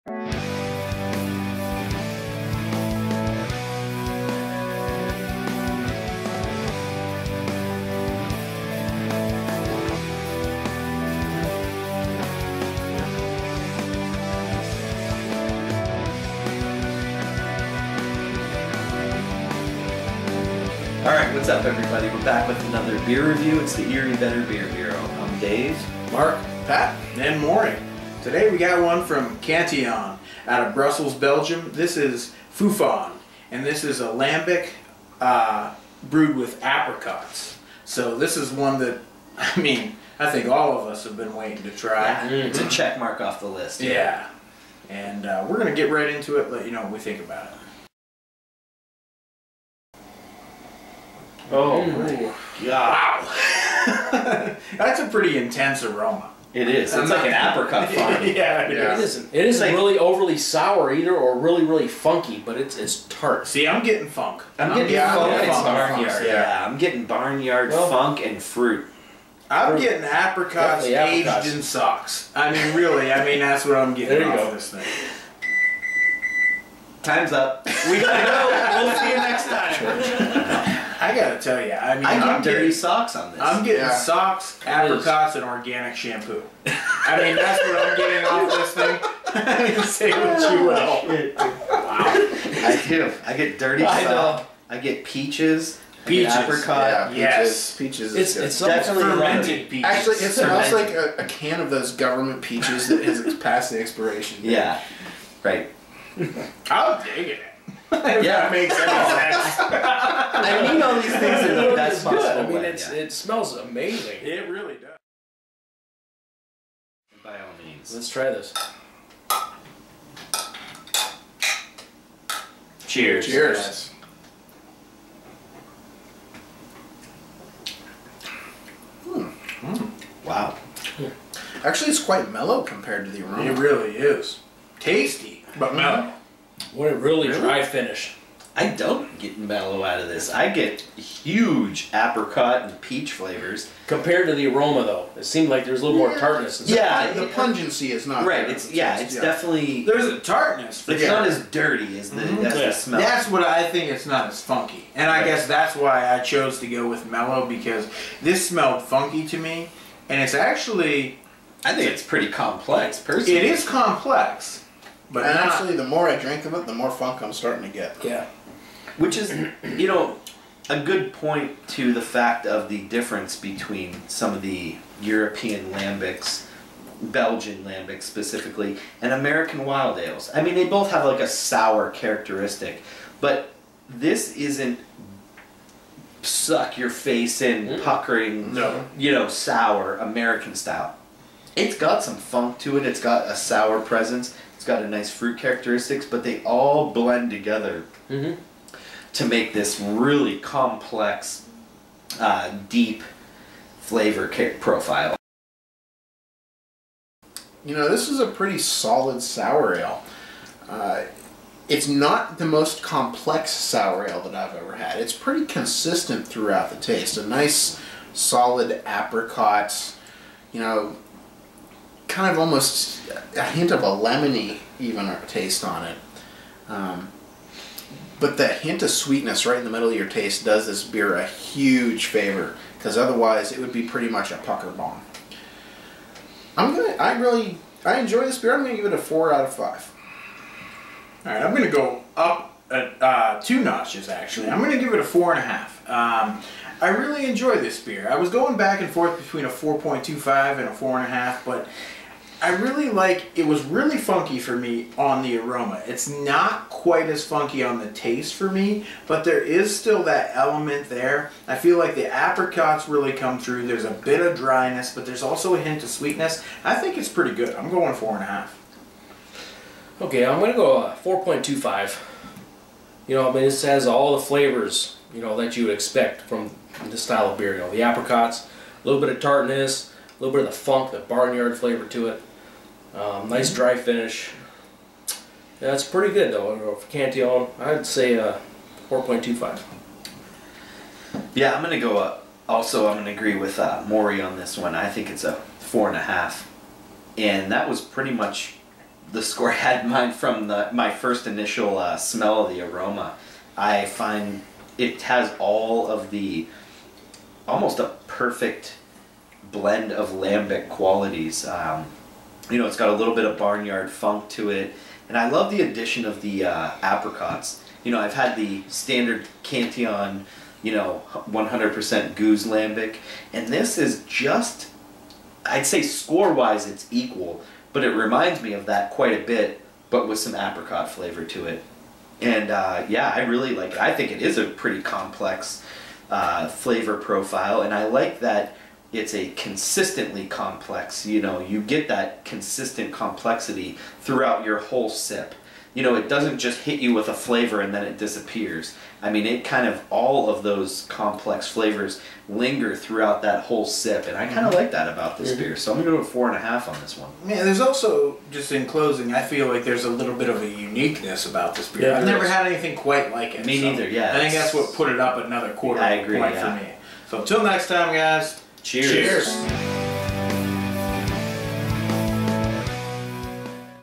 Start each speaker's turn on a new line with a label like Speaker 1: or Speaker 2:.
Speaker 1: Alright, what's up everybody? We're back with another beer review. It's the Erie Better Beer Bureau. I'm Dave.
Speaker 2: Mark, Pat, and Maury. Today we got one from Cantillon out of Brussels, Belgium. This is Foune, and this is a lambic brewed with apricots. So this is one that, I mean, I think all of us have been waiting to try.
Speaker 1: Yeah, it's a check mark off the list.
Speaker 2: Yeah. And we're going to get right into it, let you know what we think about it.
Speaker 1: Oh my god.
Speaker 2: Wow. That's a pretty intense aroma.
Speaker 1: It is. It's like an apricot farm.
Speaker 2: Yeah, it is.
Speaker 3: It isn't
Speaker 1: like,
Speaker 3: really overly sour either, or really funky, but it's tart.
Speaker 2: See, I'm getting funk.
Speaker 1: I'm getting funk and
Speaker 2: barnyard.
Speaker 1: barnyard. Yeah, I'm getting barnyard funk and fruit.
Speaker 2: I'm getting apricots aged in socks. I mean, really, I mean, that's what I'm getting off this thing.
Speaker 1: Time's up. We gotta go. We'll see you next time.
Speaker 2: I gotta tell you, I mean,
Speaker 1: I'm getting dirty socks on this.
Speaker 2: I'm getting socks, apricots, and organic shampoo. I mean, that's what I'm getting off this thing. Say what you will. Wow.
Speaker 1: I do. I get dirty socks. I get peaches. Peaches. Apricot.
Speaker 2: Yeah,
Speaker 4: Peaches.
Speaker 3: It's
Speaker 1: definitely
Speaker 2: fermented peaches.
Speaker 4: Actually, it smells like a can of those government peaches that has passed the expiration date.
Speaker 1: Yeah. Right.
Speaker 2: I'll dig it. If that makes any sense.
Speaker 1: I mean, all these things in the best possible
Speaker 3: I mean,
Speaker 1: way.
Speaker 3: it smells amazing.
Speaker 2: It really does.
Speaker 1: By all means.
Speaker 3: Let's try this.
Speaker 1: Cheers.
Speaker 4: Cheers.
Speaker 1: Wow.
Speaker 4: Actually, it's quite mellow compared to the aroma.
Speaker 2: It really is. Tasty, but mellow.
Speaker 3: What a really dry finish.
Speaker 1: I don't get mellow out of this. I get huge apricot and peach flavors.
Speaker 3: Compared to the aroma, though, it seemed like there's a little more tartness. And
Speaker 1: Yeah,
Speaker 4: The pungency is not
Speaker 1: right.
Speaker 4: there.
Speaker 1: It's definitely.
Speaker 2: There's a tartness.
Speaker 1: It's not as dirty as the smell.
Speaker 2: That's what I think. It's not as funky, and I guess that's why I chose to go with mellow, because this smelled funky to me, and it's actually.
Speaker 1: I think it's pretty complex, personally.
Speaker 2: It is complex, but
Speaker 4: And actually, the more I drink of it, the more funk I'm starting to get.
Speaker 3: Yeah.
Speaker 1: Which is, you know, a good point to the fact of the difference between some of the European lambics, Belgian lambics specifically, and American wild ales. I mean, they both have like a sour characteristic, but this isn't suck your face in, puckering, you know, sour American style. It's got some funk to it. It's got a sour presence. It's got a nice fruit characteristics, but they all blend together to make this really complex, deep flavor profile.
Speaker 4: You know, this is a pretty solid sour ale. It's not the most complex sour ale that I've ever had. It's pretty consistent throughout the taste. A nice, solid apricot, you know, kind of almost a hint of a lemony even taste on it. But the hint of sweetness right in the middle of your taste does this beer a huge favor, because otherwise it would be pretty much a pucker bomb. I enjoy this beer. I'm gonna give it a 4 out of 5.
Speaker 2: all right, I'm gonna go up 2 notches. Actually, I'm gonna give it a 4.5. I really enjoy this beer. I was going back and forth between a 4.25 and a 4.5, but I really like, it was really funky for me on the aroma. It's not quite as funky on the taste for me, but there is still that element there. I feel like the apricots really come through. There's a bit of dryness, but there's also a hint of sweetness. I think it's pretty good. I'm going 4.5.
Speaker 3: Okay, I'm going to go 4.25. You know, I mean, this has all the flavors, you know, that you would expect from this style of beer. You know, the apricots, a little bit of tartness, a little bit of the funk, the barnyard flavor to it. Nice dry finish. Yeah, it's pretty good though. For Cantillon, I'd say 4.25.
Speaker 1: Yeah, I'm going to go up. Also, I'm going to agree with Maury on this one. I think it's a 4.5. And that was pretty much the score I had in mind from my first initial smell of the aroma. I find it has all of the, almost a perfect blend of lambic qualities. You know, it's got a little bit of barnyard funk to it, and I love the addition of the apricots. You know, I've had the standard Cantillon, you know, 100% goose lambic, and this is just, I'd say score-wise it's equal, but it reminds me of that quite a bit, but with some apricot flavor to it. And yeah, I really like it. I think it is a pretty complex flavor profile, and I like that it's a consistently complex, you know, you get that consistent complexity throughout your whole sip. You know, it doesn't just hit you with a flavor and then it disappears. I mean, it kind of, all of those complex flavors linger throughout that whole sip, and I kind of like that about this beer. So I'm going to go 4.5 on this one.
Speaker 2: Yeah, there's also, just in closing, I feel like there's a little bit of a uniqueness about this beer.
Speaker 3: Yeah,
Speaker 2: I've never had anything quite like it.
Speaker 1: Me neither, yeah.
Speaker 2: I think that's what put it up another quarter
Speaker 1: I agree,
Speaker 2: point
Speaker 1: yeah.
Speaker 2: for me. So until next time, guys.
Speaker 1: Cheers.
Speaker 2: Cheers.